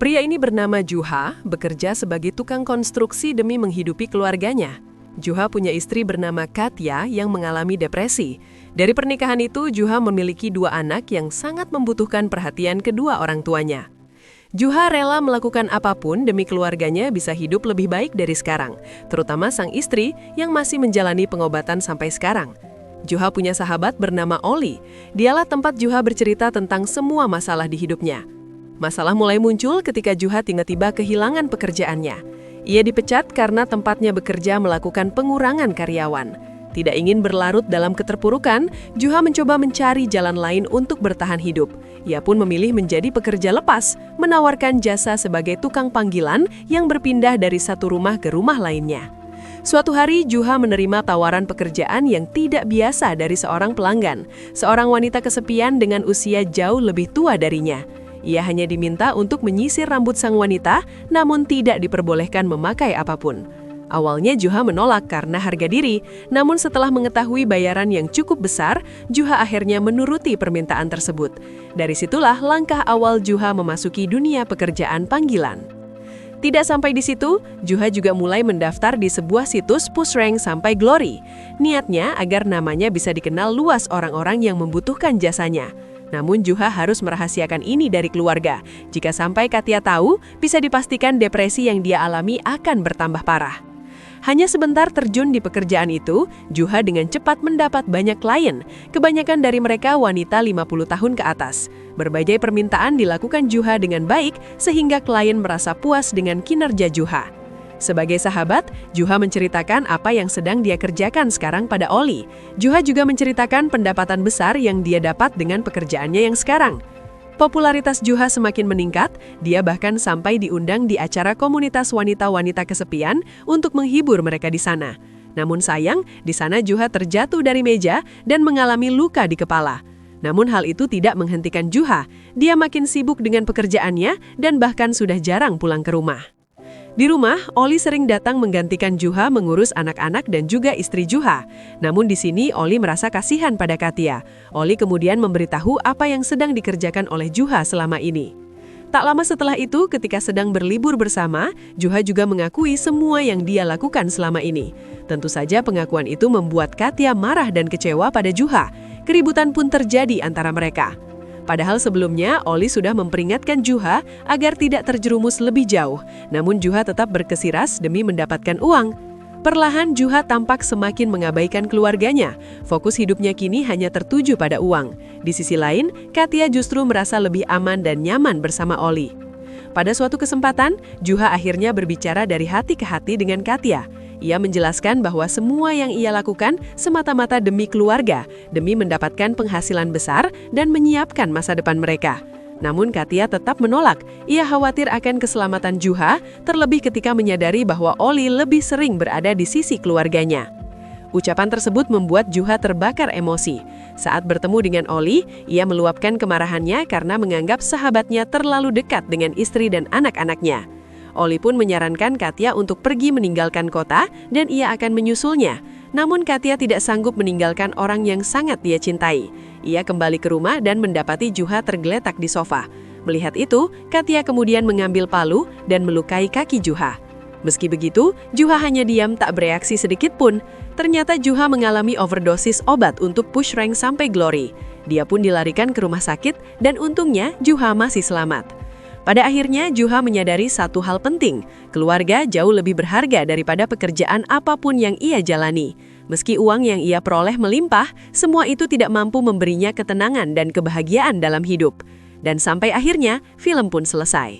Pria ini bernama Juha, bekerja sebagai tukang konstruksi demi menghidupi keluarganya. Juha punya istri bernama Katya yang mengalami depresi. Dari pernikahan itu, Juha memiliki 2 anak yang sangat membutuhkan perhatian kedua orang tuanya. Juha rela melakukan apapun demi keluarganya bisa hidup lebih baik dari sekarang, terutama sang istri yang masih menjalani pengobatan sampai sekarang. Juha punya sahabat bernama Oli. Dialah tempat Juha bercerita tentang semua masalah di hidupnya. Masalah mulai muncul ketika Juha tiba-tiba kehilangan pekerjaannya. Ia dipecat karena tempatnya bekerja melakukan pengurangan karyawan. Tidak ingin berlarut dalam keterpurukan, Juha mencoba mencari jalan lain untuk bertahan hidup. Ia pun memilih menjadi pekerja lepas, menawarkan jasa sebagai tukang panggilan yang berpindah dari satu rumah ke rumah lainnya. Suatu hari, Juha menerima tawaran pekerjaan yang tidak biasa dari seorang pelanggan, seorang wanita kesepian dengan usia jauh lebih tua darinya. Ia hanya diminta untuk menyisir rambut sang wanita, namun tidak diperbolehkan memakai apapun. Awalnya Juha menolak karena harga diri, namun setelah mengetahui bayaran yang cukup besar, Juha akhirnya menuruti permintaan tersebut. Dari situlah langkah awal Juha memasuki dunia pekerjaan panggilan. Tidak sampai di situ, Juha juga mulai mendaftar di sebuah situs push rank sampai glory. Niatnya agar namanya bisa dikenal luas orang-orang yang membutuhkan jasanya. Namun Juha harus merahasiakan ini dari keluarga. Jika sampai Katya tahu, bisa dipastikan depresi yang dia alami akan bertambah parah. Hanya sebentar terjun di pekerjaan itu, Juha dengan cepat mendapat banyak klien. Kebanyakan dari mereka wanita 50 tahun ke atas. Berbagai permintaan dilakukan Juha dengan baik, sehingga klien merasa puas dengan kinerja Juha. Sebagai sahabat, Juha menceritakan apa yang sedang dia kerjakan sekarang pada Oli. Juha juga menceritakan pendapatan besar yang dia dapat dengan pekerjaannya yang sekarang. Popularitas Juha semakin meningkat, dia bahkan sampai diundang di acara komunitas wanita-wanita kesepian untuk menghibur mereka di sana. Namun sayang, di sana Juha terjatuh dari meja dan mengalami luka di kepala. Namun hal itu tidak menghentikan Juha, dia makin sibuk dengan pekerjaannya dan bahkan sudah jarang pulang ke rumah. Di rumah, Oli sering datang menggantikan Juha mengurus anak-anak dan juga istri Juha. Namun di sini Oli merasa kasihan pada Katya. Oli kemudian memberitahu apa yang sedang dikerjakan oleh Juha selama ini. Tak lama setelah itu, ketika sedang berlibur bersama, Juha juga mengakui semua yang dia lakukan selama ini. Tentu saja pengakuan itu membuat Katya marah dan kecewa pada Juha. Keributan pun terjadi antara mereka. Padahal sebelumnya, Oli sudah memperingatkan Juha agar tidak terjerumus lebih jauh. Namun Juha tetap berkesiras demi mendapatkan uang. Perlahan Juha tampak semakin mengabaikan keluarganya. Fokus hidupnya kini hanya tertuju pada uang. Di sisi lain, Katya justru merasa lebih aman dan nyaman bersama Oli. Pada suatu kesempatan, Juha akhirnya berbicara dari hati ke hati dengan Katya. Ia menjelaskan bahwa semua yang ia lakukan semata-mata demi keluarga, demi mendapatkan penghasilan besar dan menyiapkan masa depan mereka. Namun Katya tetap menolak. Ia khawatir akan keselamatan Juha, terlebih ketika menyadari bahwa Oli lebih sering berada di sisi keluarganya. Ucapan tersebut membuat Juha terbakar emosi. Saat bertemu dengan Oli, ia meluapkan kemarahannya karena menganggap sahabatnya terlalu dekat dengan istri dan anak-anaknya. Oli pun menyarankan Katya untuk pergi meninggalkan kota dan ia akan menyusulnya. Namun Katya tidak sanggup meninggalkan orang yang sangat dia cintai. Ia kembali ke rumah dan mendapati Juha tergeletak di sofa. Melihat itu, Katya kemudian mengambil palu dan melukai kaki Juha. Meski begitu, Juha hanya diam tak bereaksi sedikit pun. Ternyata Juha mengalami overdosis obat untuk push rank sampai glory. Dia pun dilarikan ke rumah sakit dan untungnya Juha masih selamat. Pada akhirnya, Juha menyadari satu hal penting. Keluarga jauh lebih berharga daripada pekerjaan apapun yang ia jalani. Meski uang yang ia peroleh melimpah, semua itu tidak mampu memberinya ketenangan dan kebahagiaan dalam hidup. Dan sampai akhirnya, film pun selesai.